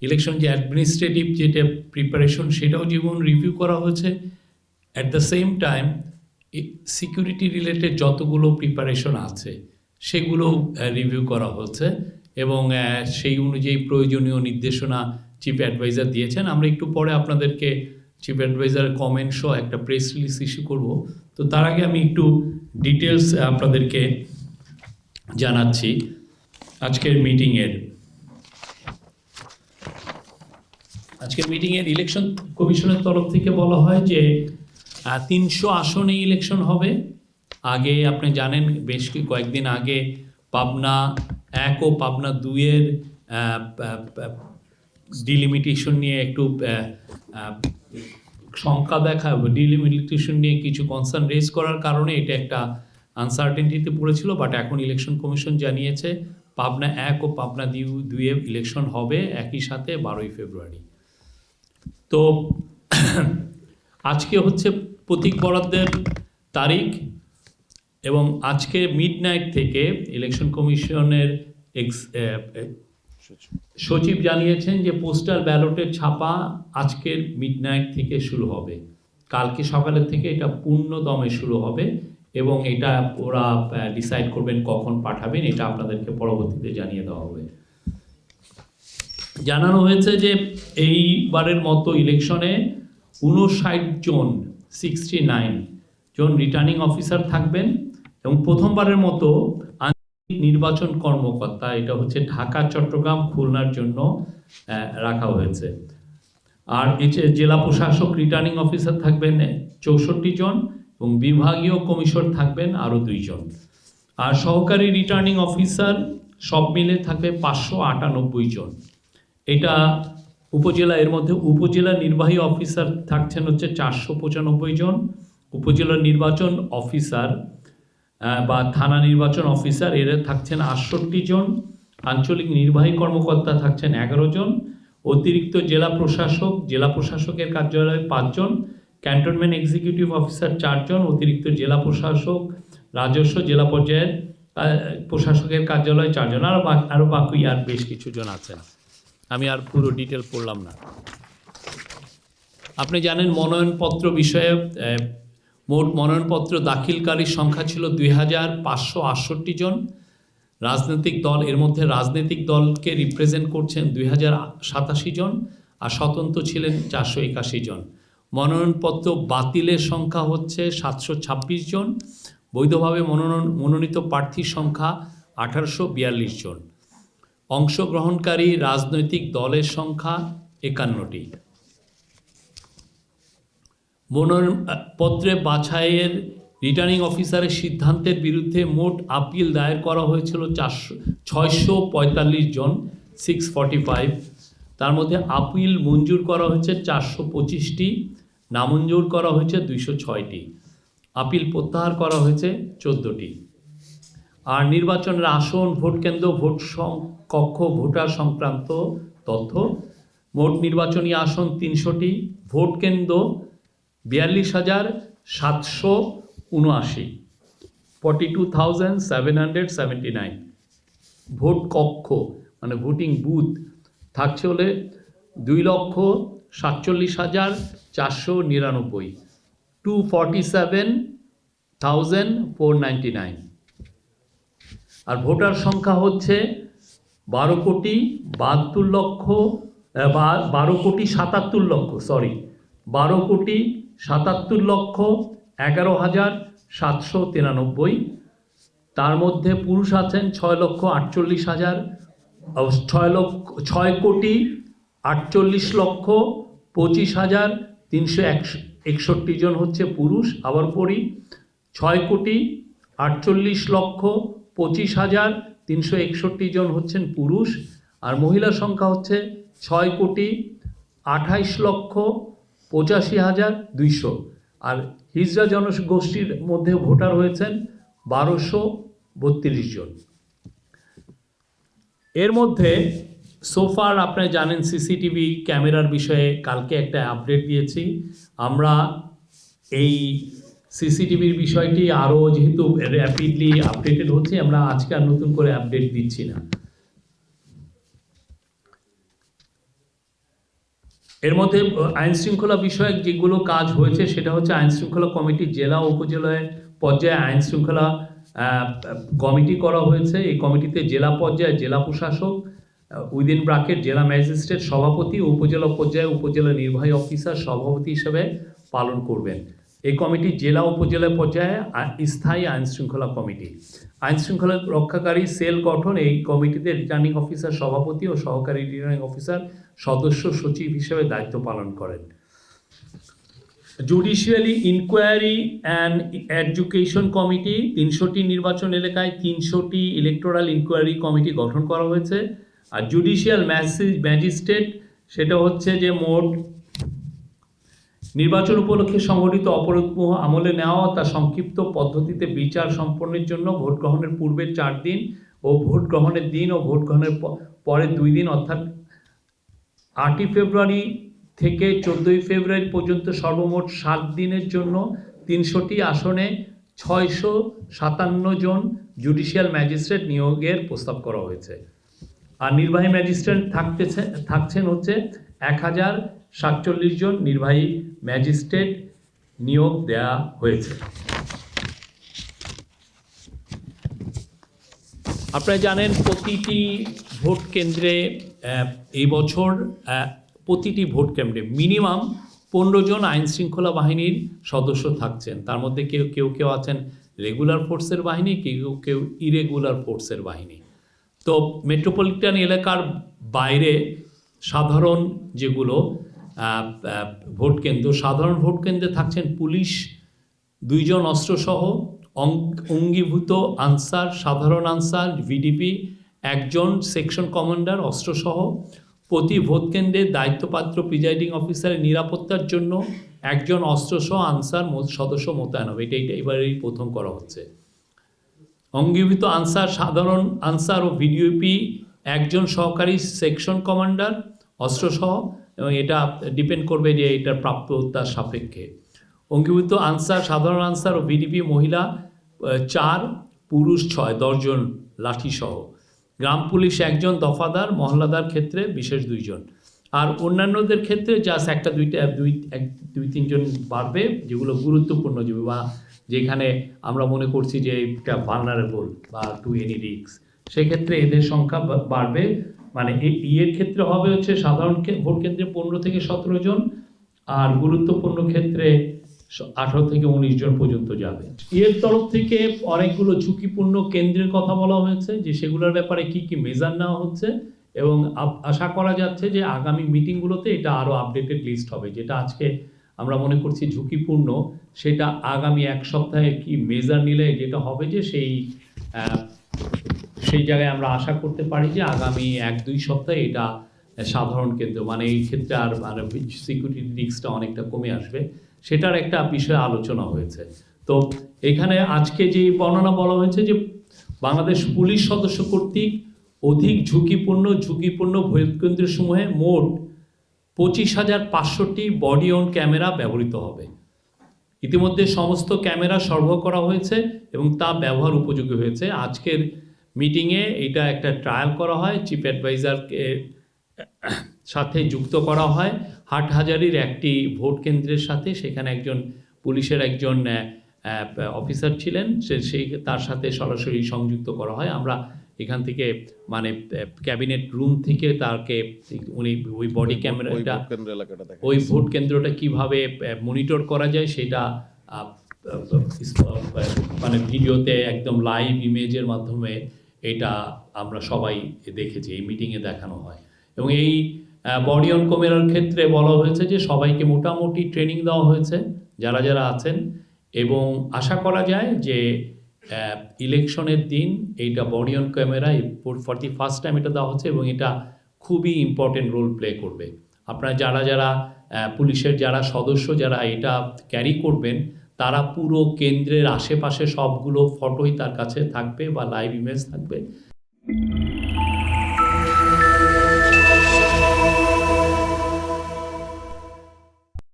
Election যে administrative যেটা preparation সেটাও যেমন রিভিউ করা হয়েছে, at the same time security related যতগুলো প্রিপারেশন আছে সেগুলো রিভিউ করা হচ্ছে এবং সেই অনুযায়ী প্রয়োজনীয় নির্দেশনা চিফ অ্যাডভাইজার দিয়েছেন। আমরা একটু পরে আপনাদেরকে চিফ অ্যাডভাইজারের কমেন্ট সহ একটা প্রেস রিলিজ ইস্যু করব। তো তার আগে আমি একটু ডিটেলস আপনাদেরকে জানাচ্ছি আজকের মিটিংয়ের ইলেকশন কমিশনের তরফ থেকে বলা হয় যে 300 আসনে ইলেকশন হবে। আগে আপনি জানেন বেশ কয়েকদিন আগে পাবনা 1 ও পাবনা 2 এর ডিলিমিটেশন নিয়ে একটু সংখ্যা দেখা, ডিলিমিটেশন নিয়ে কিছু কনসার্ন রেজ করার কারণে এটা একটা আনসার্টেনটিতে পড়েছিল। বাট এখন ইলেকশন কমিশন জানিয়েছে পাবনা 1 ও পাবনা 2 এ ইলেকশন হবে একই সাথে 12ই ফেব্রুয়ারি। তো আজকে হচ্ছে প্রতীক বরাদ্দের তারিখ এবং আজকে মিডনাইট থেকে ইলেকশন কমিশনের সচিব জানিয়েছেন যে পোস্টাল ব্যালটের ছাপা আজকের মিডনাইট থেকে শুরু হবে। কালকে সকালের থেকে এটা পূর্ণ দমে শুরু হবে এবং এটা ওরা ডিসাইড করবেন কখন পাঠাবেন, এটা আপনাদেরকে পরবর্তীতে জানিয়ে দেওয়া হবে। জানানো হয়েছে যে এইবারের মতো ইলেকশনে 69 জন রিটার্নিং অফিসার থাকবেন এবং প্রথমবারের মতো আঞ্চলিক নির্বাচন কর্মকর্তা, এটা হচ্ছে ঢাকা, চট্টগ্রাম, খুলনার জন্য রাখা হয়েছে। আর জেলা প্রশাসক রিটার্নিং অফিসার থাকবেন 64 জন এবং বিভাগীয় কমিশনার থাকবেন আরও 2 জন। আর সহকারী রিটার্নিং অফিসার সব মিলে থাকবে 598 জন। এটা উপজেলা, এর মধ্যে উপজেলা নির্বাহী অফিসার থাকছেন হচ্ছে 495 জন, উপজেলা নির্বাচন অফিসার বা থানা নির্বাচন অফিসার এরা থাকছেন 68 জন, আঞ্চলিক নির্বাহী কর্মকর্তা থাকছেন 11 জন, অতিরিক্ত জেলা প্রশাসকের কার্যালয়ে 5 জন, ক্যান্টনমেন্ট এক্সিকিউটিভ অফিসার 4 জন, অতিরিক্ত জেলা প্রশাসক রাজস্ব জেলা পর্যায়ের প্রশাসকের কার্যালয়ে 4 জন, আরও বাকি আর বেশ কিছু জন আছেন। আমি আর পুরো ডিটেল পড়লাম না। আপনি জানেন মনোনয়নপত্র বিষয়ে মোট মনোনয়নপত্র দাখিলকারীর সংখ্যা ছিল 2568 জন। রাজনৈতিক দল, এর মধ্যে রাজনৈতিক দলকে রিপ্রেজেন্ট করছেন 2087 জন আর স্বতন্ত্র ছিলেন 481 জন। মনোনয়নপত্র বাতিলের সংখ্যা হচ্ছে 726 জন। বৈধভাবে মনোনীত প্রার্থীর সংখ্যা 1842 জন। অংশগ্রহণকারী রাজনৈতিক দলের সংখ্যা 51টি। মনোনয়নপত্রে বাছাইয়ের রিটার্নিং অফিসারের সিদ্ধান্তের বিরুদ্ধে মোট আপিল দায়ের করা হয়েছিল 645 জন, 645। তার মধ্যে আপিল মঞ্জুর করা হয়েছে 425টি, নামঞ্জুর করা হয়েছে 206টি, আপিল প্রত্যাহার করা হয়েছে 14টি। আর নির্বাচনের আসন, ভোট কেন্দ্র, ভোট কক্ষ, ভোটার সংক্রান্ত তথ্য: মোট নির্বাচনী আসন 300টি, ভোট কেন্দ্র 42,779, 42,779। ভোট কক্ষ মানে ভোটিং বুথ থাকছে হলে 2,47,499, 247,499। আর ভোটার সংখ্যা হচ্ছে 12,77,11,793। তার মধ্যে পুরুষ আছেন 6,48,25,361 জন হচ্ছে পুরুষ। আবার পড়ি, 6,48,25,361 জন হচ্ছেন পুরুষ। আর মহিলা সংখ্যা হচ্ছে 6,28,85,200। আর হিজড়া জনগোষ্ঠীর মধ্যে ভোটার হয়েছেন 1,232 জন। এর মধ্যে সোফার আপনারা জানেন সিসিটিভি ক্যামেরার বিষয়ে কালকে একটা আপডেট দিয়েছি আমরা। এই সিসিটিভির বিষয়টি আরও যেহেতু র্যাপিডলি আপডেটেড হচ্ছে, আমরা আজকে আর নতুন করে আপডেট দিচ্ছি না। এর মধ্যে আইন শৃঙ্খলা বিষয়ক যেগুলো কাজ হয়েছে সেটা হচ্ছে আইন শৃঙ্খলা কমিটি জেলা উপজেলায় পর্যায়ে আইন শৃঙ্খলা কমিটি করা হয়েছে। এই কমিটিতে জেলা পর্যায়ে জেলা প্রশাসক উইদিন ব্রাকেট জেলা ম্যাজিস্ট্রেট সভাপতি, উপজেলা পর্যায়ে উপজেলা নির্বাহী অফিসার সভাপতি হিসেবে পালন করবেন। এই কমিটি জেলা উপজেলা পর্যায়ে স্থায়ী আইন শৃঙ্খলা কমিটি। আইন শৃঙ্খলা রক্ষাকারী সেল গঠন, এই কমিটিতে রিটার্নিং অফিসার সভাপতি ও সহকারী রিটার্নিং অফিসার সদস্য সচিব হিসেবে দায়িত্ব পালন করেন। Judicially inquiry and education committee, 300টি নির্বাচন এলাকায় 300টি ইলেকটোরাল ইনকোয়ারি কমিটি গঠন করা হয়েছে। আর জুডিশিয়াল ম্যাজিস্ট্রেট, সেটা হচ্ছে যে মোট নির্বাচন উপলক্ষে সংঘটিত অপরাধ আমলে নেওয়া তা সংক্ষিপ্ত পদ্ধতিতে বিচার সম্পন্নের জন্য ভোট গ্রহণের পূর্বে 4 দিন ও ভোট গ্রহণের দিন ও ভোট গ্রহণের পরে 2 দিন অর্থাৎ 8ই ফেব্রুয়ারি থেকে 14ই ফেব্রুয়ারি পর্যন্ত সর্বমোট 7 দিনের জন্য 300টি আসনে 657 জন জুডিশিয়াল ম্যাজিস্ট্রেট নিয়োগের প্রস্তাব করা হয়েছে। আর নির্বাহী ম্যাজিস্ট্রেট থাকছেন হচ্ছে 1047 জন নির্বাহী ম্যাজিস্ট্রেট নিয়োগ দেওয়া হয়েছে। আপনারা জানেন প্রতিটি ভোট কেন্দ্রে এই বছর প্রতিটি ভোট কেন্দ্রে মিনিমাম 15 জন আইন শৃঙ্খলা বাহিনীর সদস্য থাকছেন। তার মধ্যে কেউ আছেন রেগুলার ফোর্সের বাহিনী, কেউ ইরেগুলার ফোর্সের বাহিনী। তো মেট্রোপলিটন এলাকার বাইরে সাধারণ যেগুলো ভোট কেন্দ্র, সাধারণ ভোট কেন্দ্রে থাকছেন পুলিশ 2 জন অস্ত্রসহ, অঙ্গীভূত আনসার, সাধারণ আনসার, ভিডিপি 1 জন, সেকশন কমান্ডার অস্ত্রসহ। প্রতি ভোট কেন্দ্রে দায়িত্বপ্রাপ্ত প্রিজাইডিং অফিসারের নিরাপত্তার জন্য 1 জন অস্ত্রসহ আনসার সদস্য মোতায়েন হবে। এটা এবারেই প্রথম করা হচ্ছে। অঙ্গীভূত আনসার, সাধারণ আনসার ও ভিডিপি 1 জন সহকারী সেকশন কমান্ডার অস্ত্রসহ, এবং এটা ডিপেন্ড করবে যে এটার প্রাপ্যতার সাপেক্ষে। অঙ্গীভূত আনসার, সাধারণ আনসার ও ভিডিপি মহিলা 4, পুরুষ 6, 10 জন লাঠিসহ। গ্রাম পুলিশ 1 জন, দফাদার মহল্লাদার ক্ষেত্রে বিশেষ 2 জন। আর অন্যান্যদের ক্ষেত্রে জাস্ট 1-2-3 জন বাড়বে, যেগুলো গুরুত্বপূর্ণ বা যেখানে আমরা মনে করছি যে এটা ভালনারেবল বা টু এনি রিস্ক, সেক্ষেত্রে এদের সংখ্যা বাড়বে। মানে এর ক্ষেত্রে হবে হচ্ছে সাধারণ ভোট কেন্দ্রে 15 থেকে 17 জন, আর গুরুত্বপূর্ণ ক্ষেত্রে 18 থেকে 19 জন পর্যন্ত যাবে। এর তরফ থেকে অনেকগুলো ঝুঁকিপূর্ণ কেন্দ্রের কথা বলা হয়েছে, যে সেগুলোর ব্যাপারে কি মেজার নেওয়া হচ্ছে, এবং আশা করা যাচ্ছে যে আগামী মিটিংগুলোতে এটা আরও আপডেটেড লিস্ট হবে। যেটা আজকে আমরা মনে করছি ঝুঁকিপূর্ণ, সেটা আগামী 1 সপ্তাহে কি মেজার নিলে যেটা হবে যে সেই জায়গায় আমরা আশা করতে পারি যে আগামী 1-2 সপ্তাহে এটা সাধারণ কেন্দ্র, মানে এই ক্ষেত্রে আর সিকিউরিটি রিস্কটা অনেকটা কমে আসবে, সেটার একটা বিষয়ে আলোচনা হয়েছে। তো এখানে আজকে যে বর্ণনা বলা হয়েছে যে বাংলাদেশ পুলিশ সদস্য কর্তৃক অধিক ঝুঁকিপূর্ণ ভোট কেন্দ্রসমূহে মোট 25,500টি বডি অন ক্যামেরা ব্যবহৃত হবে। ইতিমধ্যে সমস্ত ক্যামেরা সরবরাহ করা হয়েছে এবং তা ব্যবহার উপযোগী হয়েছে। আজকের মিটিংয়ে এটা একটা ট্রায়াল করা হয়, চিফ অ্যাডভাইজারকে সাথে যুক্ত করা হয় হাটহাজারির একটি ভোট কেন্দ্রের সাথে। সেখানে একজন পুলিশের একজন অফিসার ছিলেন, তার সাথে সরাসরি সংযুক্ত করা হয়। আমরা এখান থেকে মানে ক্যাবিনেট রুম থেকে উনি ওই বডি ক্যামেরাটা ওই ভোট কেন্দ্রটা কিভাবে মনিটর করা যায় সেটা মানে ভিডিওতে একদম লাইভ ইমেজের মাধ্যমে এটা আমরা সবাই দেখেছি, এই মিটিংয়ে দেখানো হয়। এবং এই বডি অন ক্যামেরার ক্ষেত্রে বলা হয়েছে যে সবাইকে মোটামুটি ট্রেনিং দেওয়া হয়েছে যারা আছেন, এবং আশা করা যায় যে ইলেকশনের দিন এইটা body on camera for the first time এটা দেওয়া হচ্ছে, এবং এটা খুবই ইম্পর্টেন্ট রোল প্লে করবে। আপনারা যারা পুলিশের যারা সদস্য যারা এটা ক্যারি করবেন, তারা পুরো কেন্দ্রের আশেপাশে সবগুলো ফটোই তার কাছে থাকবে বা লাইভ ইমেজ থাকবে।